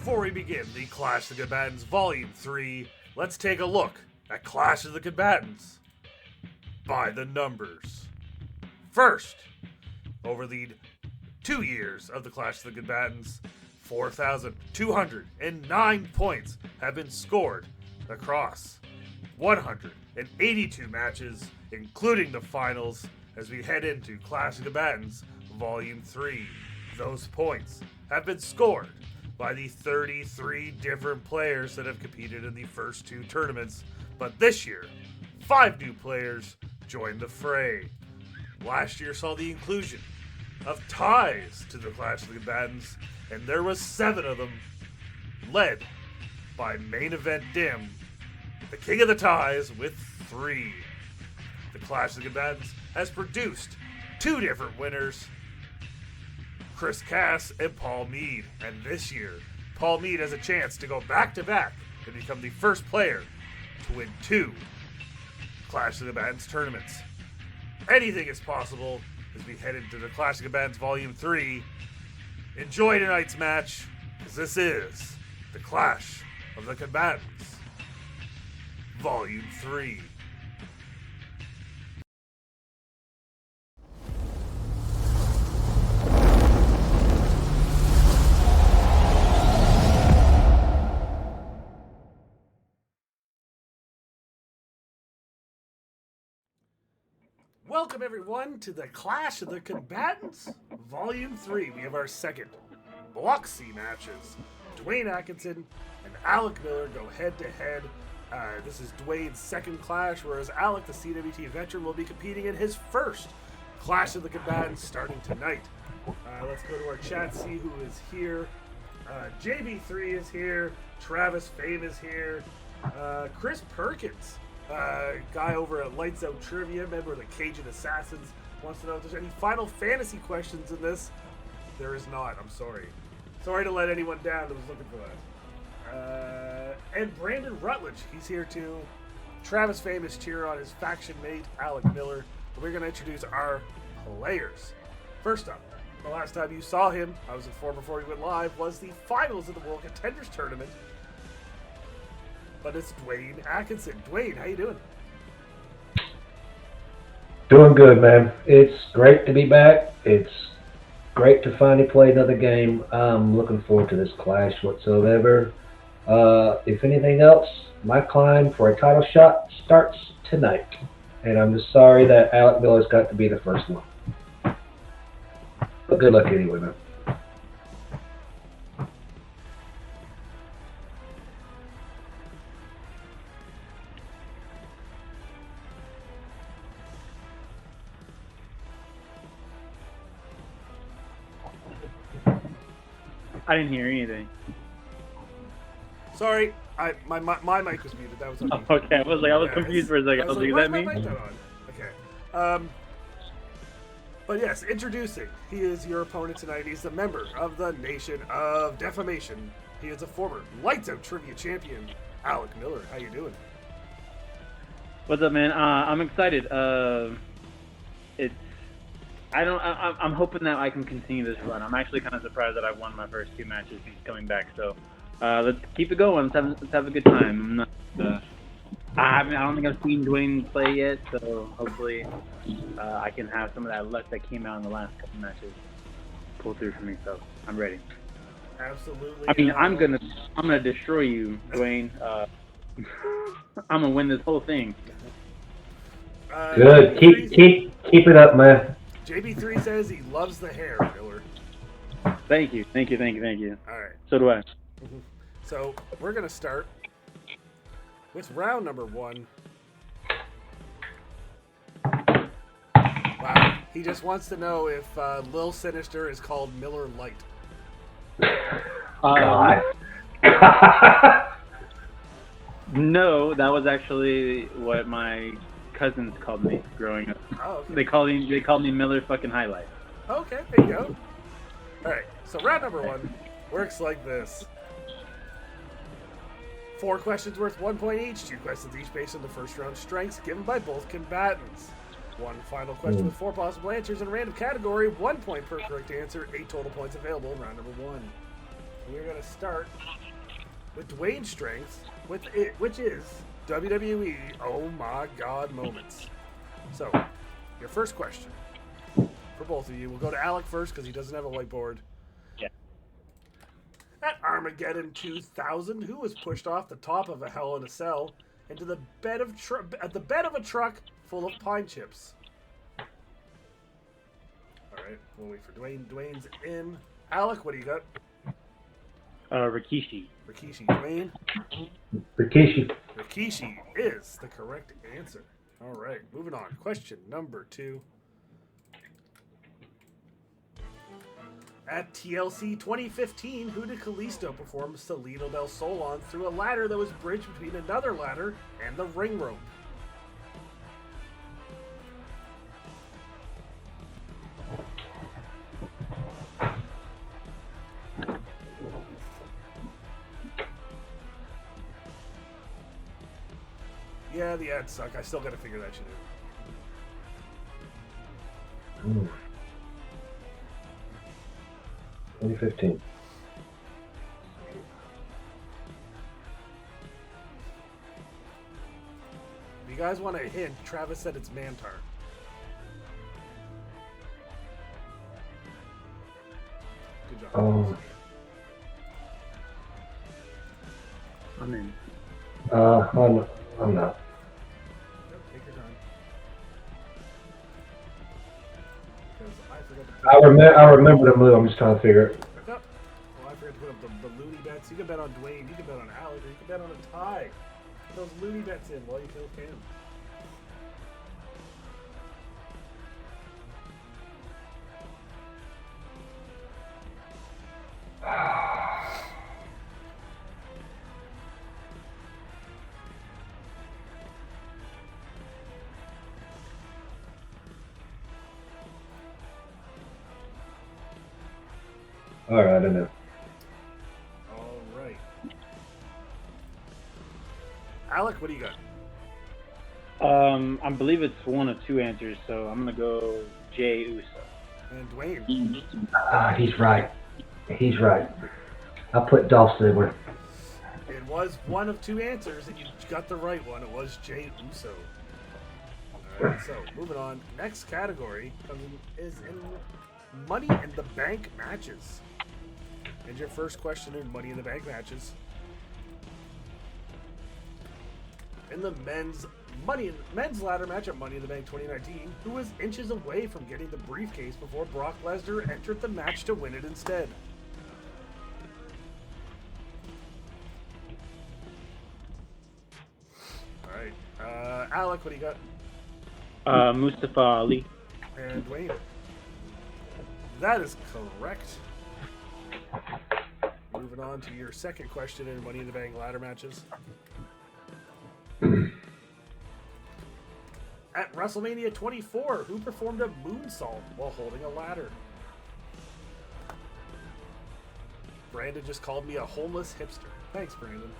Before we begin the Clash of the Combatants Volume 3, let's take a look at Clash of the Combatants by the numbers. First, over the 2 years of the Clash of the Combatants, 4,209 points have been scored across 182 matches, including the finals, as we head into Clash of the Combatants Volume 3. Those points have been scored by the 33 different players that have competed in the first two tournaments, but this year, 5 new players joined the fray. Last year saw the inclusion of ties to the Clash of the Combatants, and there was 7 of them, led by Main Event Dim, the king of the ties, with 3. The Clash of the Combatants has produced 2 different winners, Chris Cass and Paul Mead, and this year, Paul Mead has a chance to go back-to-back and become the first player to win 2 Clash of the Combatants tournaments. Anything is possible as we head into the Clash of the Combatants Volume 3. Enjoy tonight's match, because this is the Clash of the Combatants Volume 3. Welcome everyone to the Clash of the Combatants Volume 3. We have our second Block C matches. Dwayne Atkinson and Alec Miller go head to head. This is Dwayne's second clash, whereas Alec, the CWT veteran, will be competing in his first Clash of the Combatants starting tonight. Let's go to our chat, see who is here. JB3 is here. Travis Fame is here. Chris Perkins, guy over at Lights Out Trivia, member of the Cajun Assassins, wants to know if there's any Final Fantasy questions in this. There is not, I'm sorry. Sorry to let anyone down that was looking for that. And Brandon Rutledge, he's here too. Travis Fame is cheer on his faction mate, Alec Miller. And we're going to introduce our players. First up, the last time you saw him, I was informed before he went live, was the finals of the World Contenders Tournament. But it's Dwayne Atkinson. Dwayne, how you doing? Doing good, man. It's great to be back. It's great to finally play another game. I'm looking forward to this clash whatsoever. If anything else, my climb for a title shot starts tonight. And I'm just sorry that Alec Miller's got to be the first one. But good luck anyway, man. I didn't hear anything. Sorry, my mic was muted. That was on me. Okay, I was confused for a second. I was like, is that me? Okay. But yes, introducing. He is your opponent tonight. He's a member of the Nation of Defamation. He is a former Lights Out Trivia champion, Alec Miller. How you doing? What's up, man? I'm excited. I'm hoping that I can continue this run. I'm actually kind of surprised that I won my first 2 matches since coming back. So let's keep it going. Let's have a good time. I don't think I've seen Dwayne play yet, so hopefully I can have some of that luck that came out in the last couple matches pull through for me. So I'm ready. Absolutely. I mean, I'm gonna destroy you, Dwayne. I'm gonna win this whole thing. Good. Keep it up, man. JB3 says he loves the hair, Miller. Thank you. All right. So do I. Mm-hmm. So we're gonna start with round number 1. Wow. He just wants to know if Lil Sinister is called Miller Lite. God. No, that was actually what my cousins called me growing up. Oh, okay. They called me Miller fucking Highlight. Okay, there you go. All right, so round number 1 works like this. 4 questions worth 1 point each. 2 questions each based on the first round strengths given by both combatants. 1 final question with 4 possible answers in a random category. 1 point per correct answer. 8 total points available in round number 1. We're going to start with Dwayne's strength, which is WWE Oh My God moments. So, your first question for both of you. We'll go to Alec first because he doesn't have a whiteboard. Yeah. At Armageddon 2000, who was pushed off the top of a Hell in a Cell into the bed of a truck full of pine chips? All right, we'll wait for Dwayne. Dwayne's in. Alec, what do you got? Rikishi. Rikishi. Dwayne? Rikishi. Rikishi is the correct answer. All right, moving on. Question number 2. At TLC 2015, who did Kalisto perform Salito del Sol on through a ladder that was bridged between another ladder and the ring rope? Yeah, the ads suck. I still gotta figure that shit out. 2015. If you guys want a hint, Travis said it's Mantar. Good job. I'm in. I'm not. Yep, take your time. Because I forgot to put I remember the move. I'm just trying to figure it. Yep. Well, I forgot to put up the loony bets. You can bet on Dwayne, you can bet on Alec, or you can bet on a tie. Put those loony bets in while you still can. All right, I don't know. All right. Alec, what do you got? I believe it's one of two answers, so I'm gonna go Jay Uso. And Dwayne. He's right. He's right. I put Dolph Ziggler. It was one of two answers, and you got the right one. It was Jay Uso. All right, so moving on. Next category is in Money in the Bank matches. And your first question in Money in the Bank matches. In the men's ladder match at Money in the Bank 2019, who was inches away from getting the briefcase before Brock Lesnar entered the match to win it instead? All right, Alec, what do you got? Mustafa Ali. And Dwayne. That is correct. Moving on to your second question in Money in the Bank ladder matches. At WrestleMania 24, who performed a moonsault while holding a ladder? Brandon just called me a homeless hipster. Thanks, Brandon.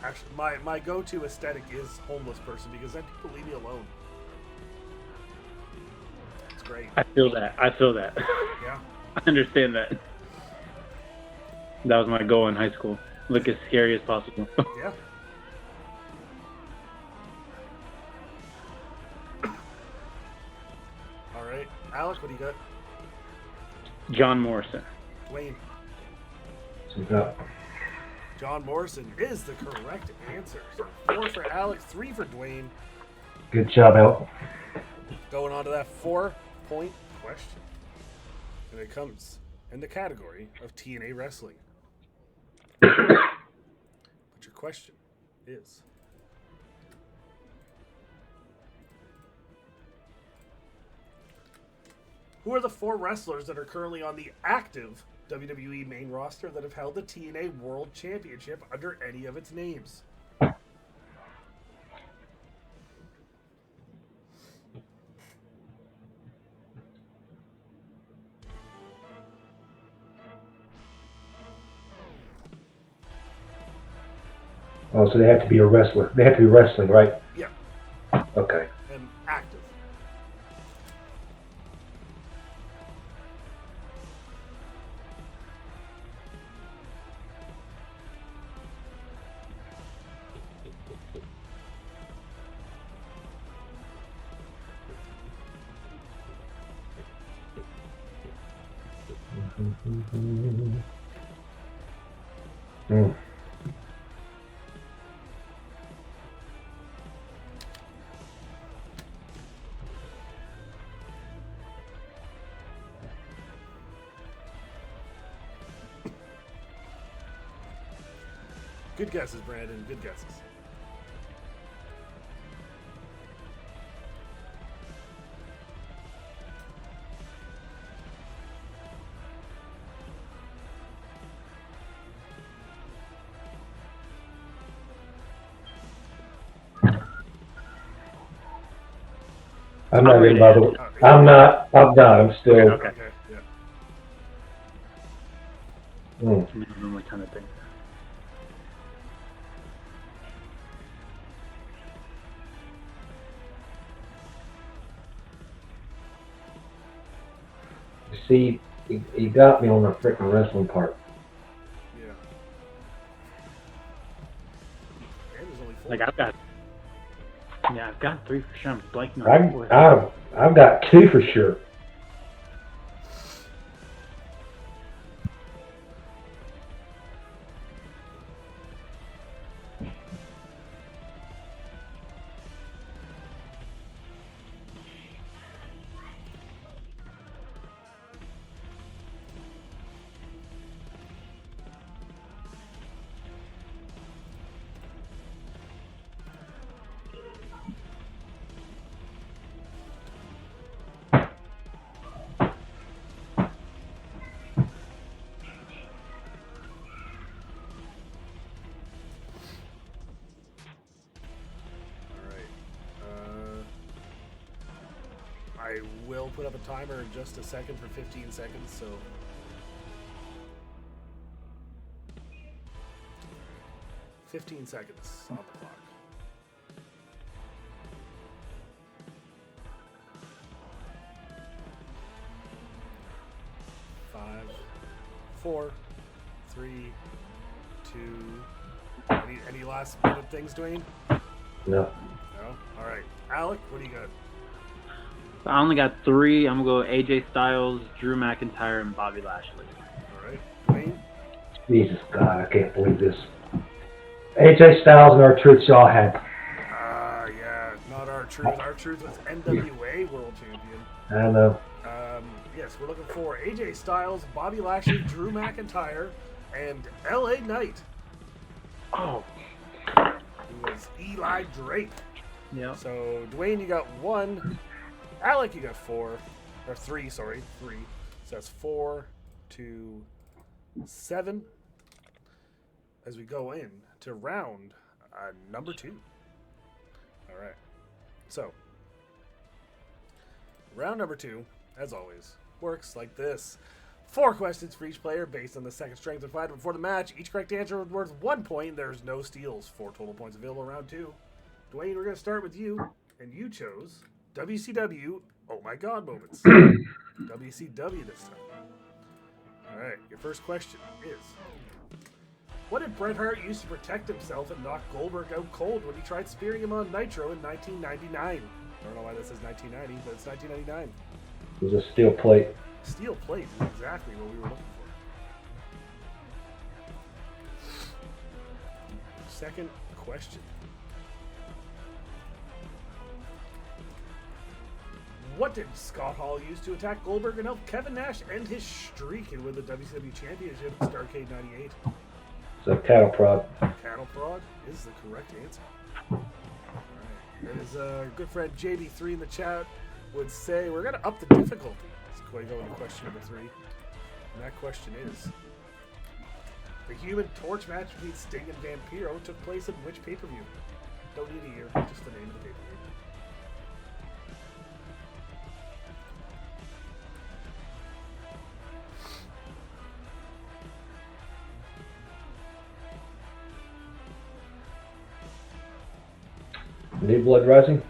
Actually, my go-to aesthetic is homeless person because then people leave me alone. It's great. I feel that. Yeah. I understand that. That was my goal in high school. Look as scary as possible. Yeah. All right. Alec, what do you got? John Morrison. Dwayne. So, John Morrison is the correct answer. So 4 for Alec, 3 for Dwayne. good job, Alec. Going on to that 4-point question. And it comes in the category of TNA wrestling. But your question is, who are the 4 wrestlers that are currently on the active WWE main roster that have held the TNA World Championship under any of its names? Oh, so they have to be a wrestler. They have to be wrestling, right? Yeah. Okay. And active. Mm. Good guesses, Brandon. Good guesses. I'm not ready. in, by the way. Yeah. I'm not. I'm still. Okay. Okay. Yeah. Mm. What kind of thing? You see, he got me on the freaking wrestling part. Yeah. And there's only 4. Like I've got 3 for sure. I'm blanking on the 4th. I've got 2 for sure. I will put up a timer in just a second for 15 seconds, so. 15 seconds on the clock. Five, 4, 3, 2. Any last minute things, Dwayne? No. No? All right. Alec, what do you got? I only got 3. I'm gonna go AJ Styles, Drew McIntyre, and Bobby Lashley. All right. Dwayne? Jesus God, I can't believe this. AJ Styles and R-Truth y'all had. Yeah, not R-Truth. R-Truth was NWA World Champion. I know. Yes, we're looking for AJ Styles, Bobby Lashley, Drew McIntyre, and LA Knight, Oh. who was Eli Drake. Yeah. So, Dwayne, you got 1. Alec, you got 4. Or 3, sorry. 3. So that's 4 to 7. As we go in to round number 2. All right. So, round number 2, as always, works like this. 4 questions for each player based on the second strength provided before the match. Each correct answer is worth 1 point. There's no steals. 4 total points available round 2. Dwayne, we're going to start with you, and you chose WCW Oh My God moments. WCW this time. All right, your first question is, what did Bret Hart use to protect himself and knock Goldberg out cold when he tried spearing him on Nitro in 1999? I don't know why this says 1990, but it's 1999. It was a steel plate. Steel plate is exactly what we were looking for. Second question. What did Scott Hall use to attack Goldberg and help Kevin Nash end his streak and win the WCW Championship in Starrcade 98? It's a cattle prod. Cattle prod is the correct answer. Alright. As good friend JB3 in the chat would say, we're going to up the difficulty. Let's go into question number 3. And that question is, the Human Torch match between Sting and Vampiro took place in which pay-per-view? Don't need a year, just the name of the pay-per-view. New Blood Rising?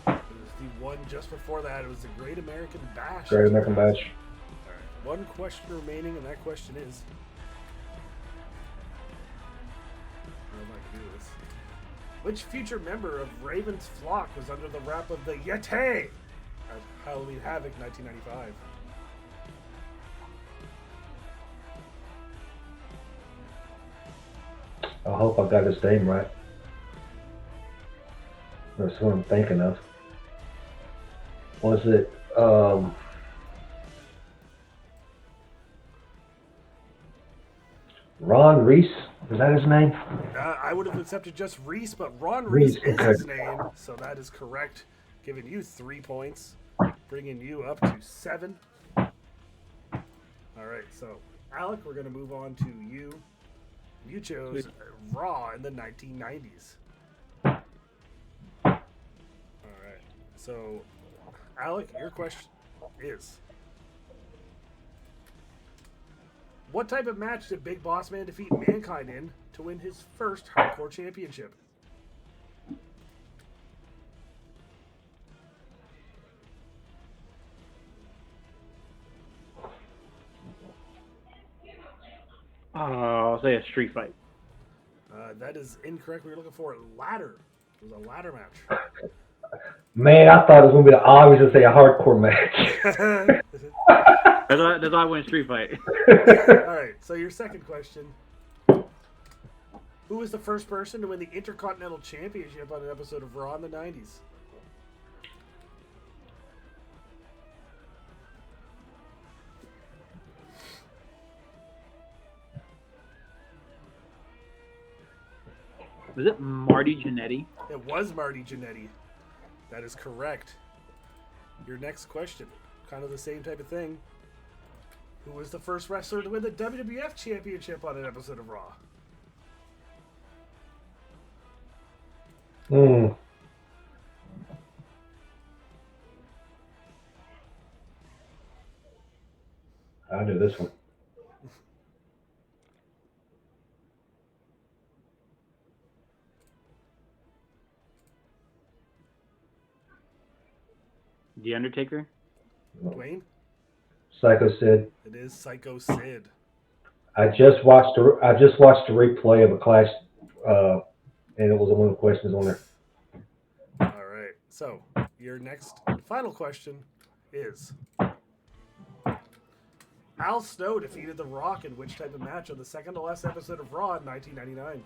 It was the one just before that. It was the Great American Bash. Great American Bash. Alright, one question remaining, and that question is... I don't know if I can do this. Which future member of Raven's flock was under the wrap of the Yeti at Halloween Havoc 1995? I hope I got his name right. That's what I'm thinking of. Was it Ron Reese? Is that his name? I would have accepted just Reese, but Ron Reese Reese, is okay. his name, so that is correct. Giving you 3 points, bringing you up to 7. All right, so Alec, we're going to move on to you. You chose Raw in the 1990s. All right, so Alec, your question is: what type of match did Big Boss Man defeat Mankind in to win his first Hardcore Championship? I'll say a street fight. That is incorrect. We were looking for a ladder. It was a ladder match. Man, I thought it was going to be the obvious to say a hardcore match. That's why I went street fight. All right, so your second question. Who was the first person to win the Intercontinental Championship on an episode of Raw in the 90s? Was it Marty Jannetty? It was Marty Jannetty. That is correct. Your next question, kind of the same type of thing. Who was the first wrestler to win the WWF Championship on an episode of Raw? I knew this one. The Undertaker? Dwayne? Psycho Sid. It is Psycho Sid. I just watched a replay of a Clash, and it was one of the questions on there. All right. So your next and final question is: Al Snow defeated The Rock in which type of match on the second to last episode of Raw in 1999?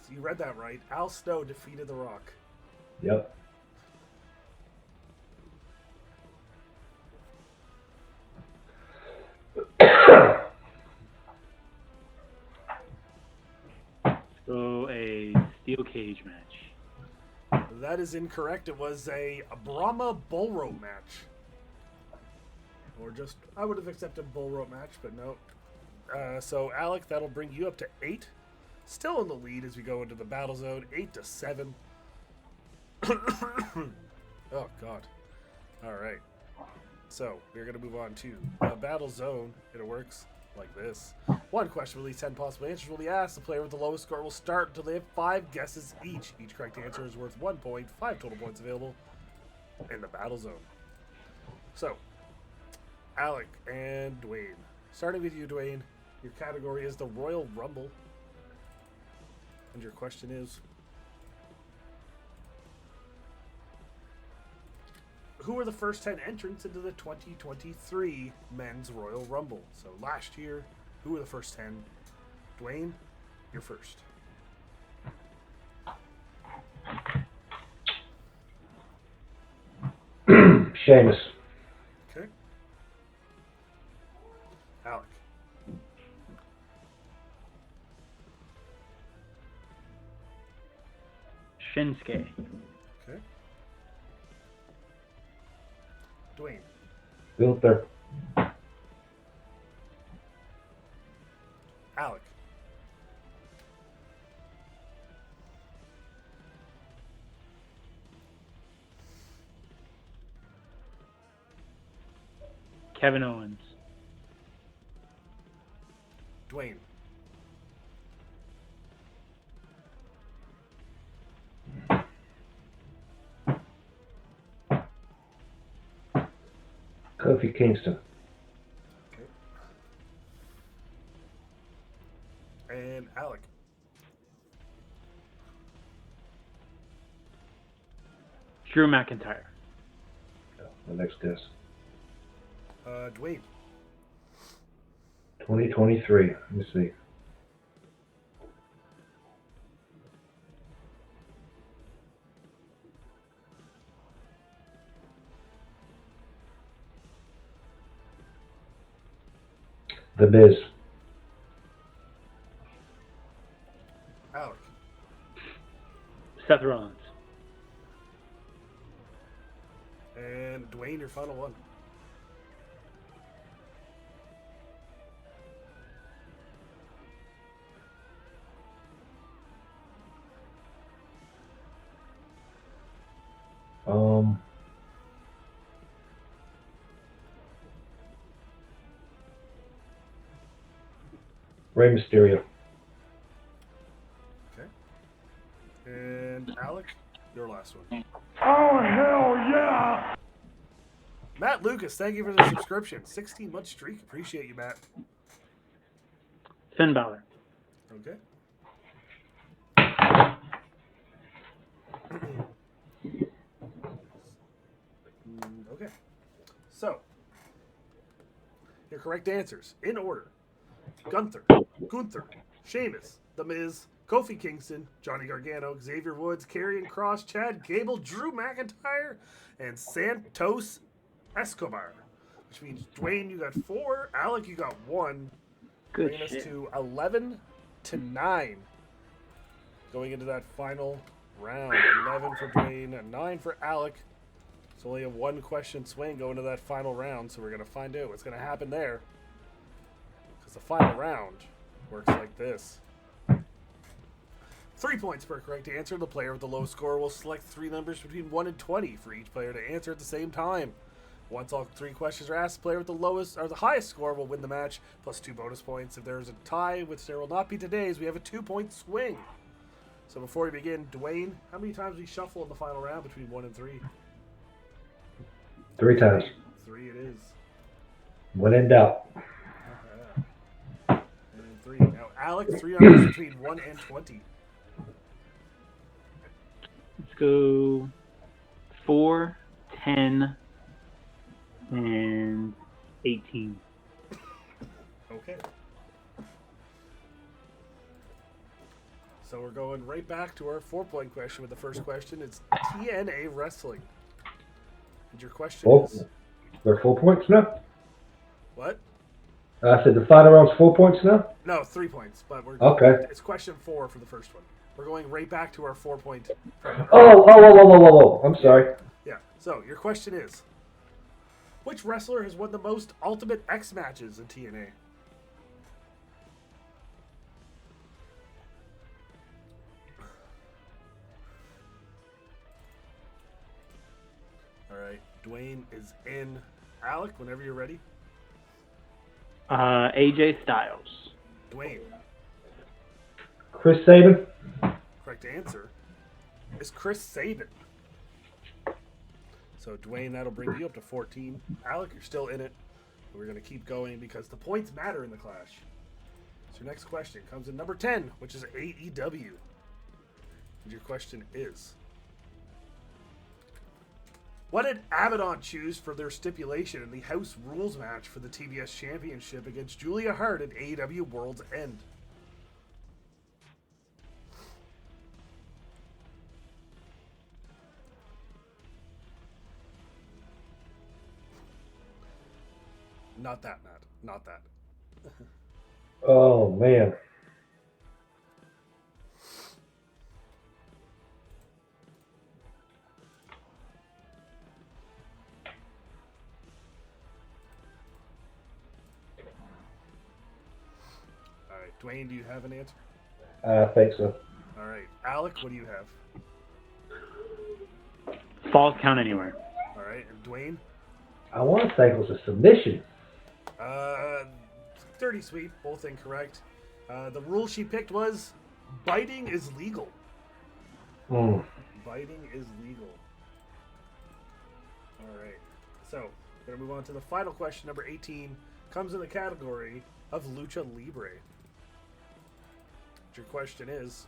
So you read that right. Al Snow defeated The Rock. Yep. So a steel cage match. That is incorrect. It was a Brahma bull rope match. Or just, I would have accepted bull rope match, but no. So Alec, that'll bring you up to 8. Still in the lead as we go into the battle zone, 8-7. Oh God. All right. So we're gonna move on to the battle zone. It works like this. One question will leave 10 possible answers will be asked. The player with the lowest score will start until they have 5 guesses each. Each correct answer is worth 1 point. 5 total points available in the battle zone. So, Alec and Dwayne. Starting with you, Dwayne. Your category is the Royal Rumble. And your question is: who were the first 10 entrants into the 2023 Men's Royal Rumble? So last year, who were the first 10? Dwayne, you're first. Sheamus. Okay. Alec. Shinsuke. Okay. Dwayne. Gunther. Alec. Kevin Owens. Dwayne. Kofi Kingston. Okay. And Alec. Drew McIntyre. The next guess. Dwayne. 2023. Let me see. The Miz. Alec. Seth Rollins. And Dwayne, your final one. Rey Mysterio. Okay. And Alec, your last one. Oh, hell yeah! Matt Lucas, thank you for the subscription. 16-month streak. Appreciate you, Matt. Finn Balor. Okay. Okay. So, your correct answers in order: Gunther, Sheamus, The Miz, Kofi Kingston, Johnny Gargano, Xavier Woods, Karrion Kross, Chad Gable, Drew McIntyre, and Santos Escobar. Which means Dwayne, you got 4. Alec, you got 1. Good Bringing us shit. to 11-9. Going into that final round. 11 for Dwayne, 9 for Alec. It's only a 1-question swing going to that final round, so we're going to find out what's going to happen there. Because the final round works like this. 3 points per correct answer. The player with the lowest score will select 3 numbers between 1 and 20 for each player to answer at the same time. Once all 3 questions are asked, the player with the lowest or the highest score will win the match, plus 2 bonus points. If there is a tie, which there will not be today's, we have a 2-point swing. So before we begin, Dwayne, how many times do we shuffle in the final round between 1 and 3? 3 times. 3 it is. When in doubt. And 3. Now, Alec, 3 numbers between 1 and 20. Let's go 4, 10, and 18. Okay. So we're going right back to our 4-point question with the first question. It's TNA Wrestling. And your question is... They're 4 points now? What? I said the final round's 4 points now? No, 3 points. But we're Okay. It's question 4 for the first one. We're going right back to our 4-point... Oh, I'm sorry. Yeah. So your question is... Which wrestler has won the most Ultimate X matches in TNA? All right. Dwayne is in. Alec, whenever you're ready. AJ Styles. Dwayne. Chris Sabin. Correct answer is Chris Sabin. So, Dwayne, that'll bring you up to 14. Alec, you're still in it. We're going to keep going because the points matter in the clash. So, your next question comes in number 10, which is AEW. And your question is... What did Abaddon choose for their stipulation in the House Rules match for the TBS Championship against Julia Hart at AEW World's End? Not that, Matt. Not that. Oh, man. All right, Dwayne, do you have an answer? I think so. All right, Alec, what do you have? Falls count anywhere. All right, and Dwayne? I want to say it was a submission. Dirty sweep, both incorrect. The rule she picked was biting is legal. Hmm. Biting is legal. All right, so we're gonna move on to the final question. Number 18 comes in the category of Lucha Libre. Your question is,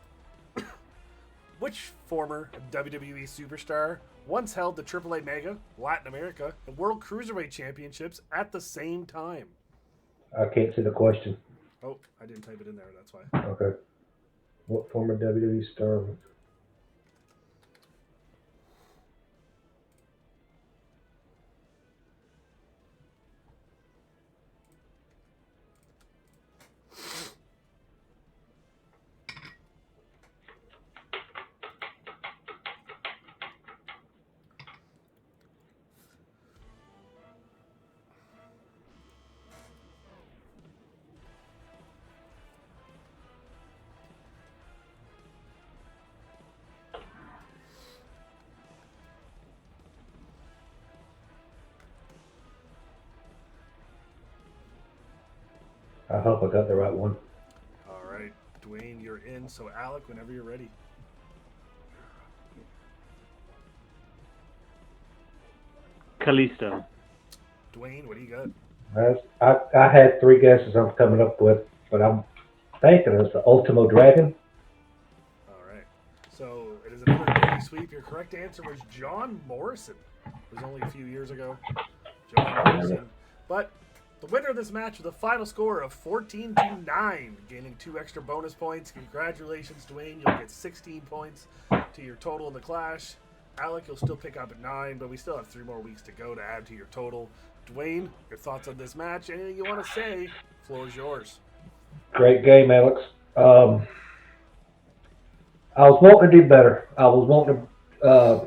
which former WWE superstar once held the AAA Mega, Latin America, and World Cruiserweight Championships at the same time? I can't see the question. Oh, I didn't type it in there, that's why. Okay. What former WWE star? I hope I got the right one. All right, Dwayne, you're in. So Alec, whenever you're ready. Kalisto. Dwayne, what do you got? I had three guesses I'm coming up with, but I'm thinking it's the Ultimo Dragon. All right. So it is another dirty sweep. Your correct answer was John Morrison. It was only a few years ago. John Morrison. But the winner of this match with a final score of 14-9, gaining 2 extra bonus points. Congratulations, Dwayne. You'll get 16 points to your total in the clash. Alec, you'll still pick up at 9, but we still have 3 more weeks to go to add to your total. Dwayne, your thoughts on this match? Anything you want to say? Floor is yours. Great game, Alex. I was wanting to do better. I was wanting to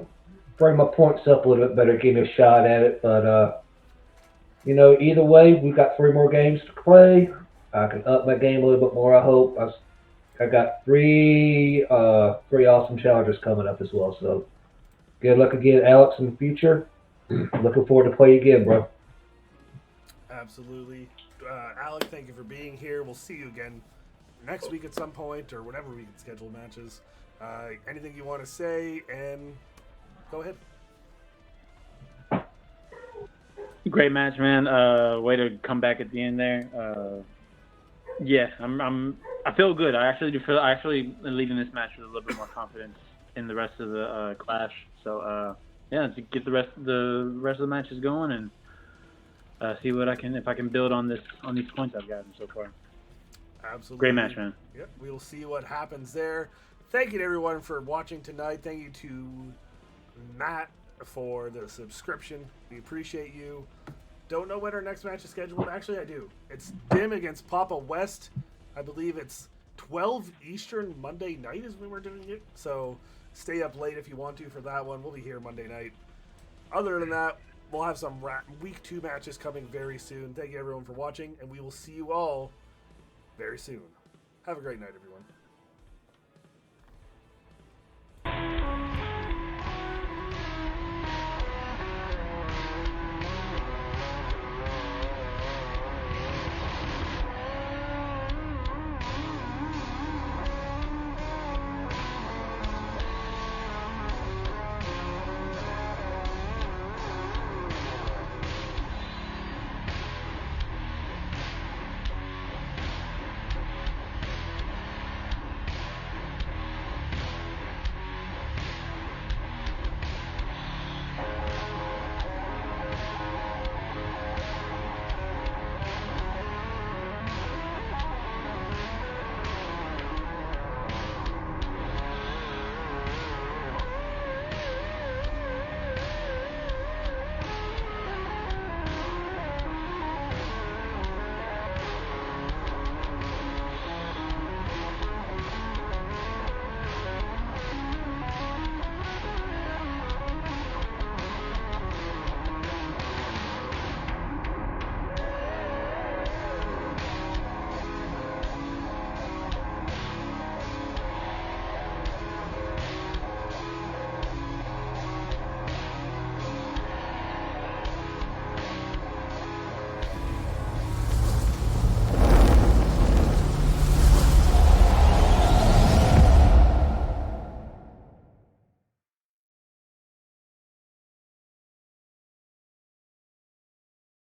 bring my points up a little bit better, give me a shot at it. But, either way, we've got 3 more games to play. I can up my game a little bit more, I hope. I got three awesome challenges coming up as well. So good luck again, Alex, in the future. Looking forward to play again, bro. Absolutely. Alec, thank you for being here. We'll see you again next week at some point or whenever we can schedule matches. Anything you want to say? And go ahead. Great match, man. Way to come back at the end there. Yeah, I feel good. I actually leaving this match with a little bit more confidence in the rest of the clash. So yeah, to get the rest of the matches going and see what if I can build on these points I've gotten so far. Absolutely. Great match, man. Yep, we will see what happens there. Thank you to everyone for watching tonight. Thank you to Matt for the subscription. We appreciate you. Don't know when our next match is scheduled. Actually, I do. It's Dim against Papa West. I believe it's 12 Eastern Monday night is when we're doing it. So stay up late if you want to for that one. We'll be here Monday night. Other than that, we'll have some week 2 matches coming very soon. Thank you everyone for watching, and we will see you all very soon. Have a great night, everyone.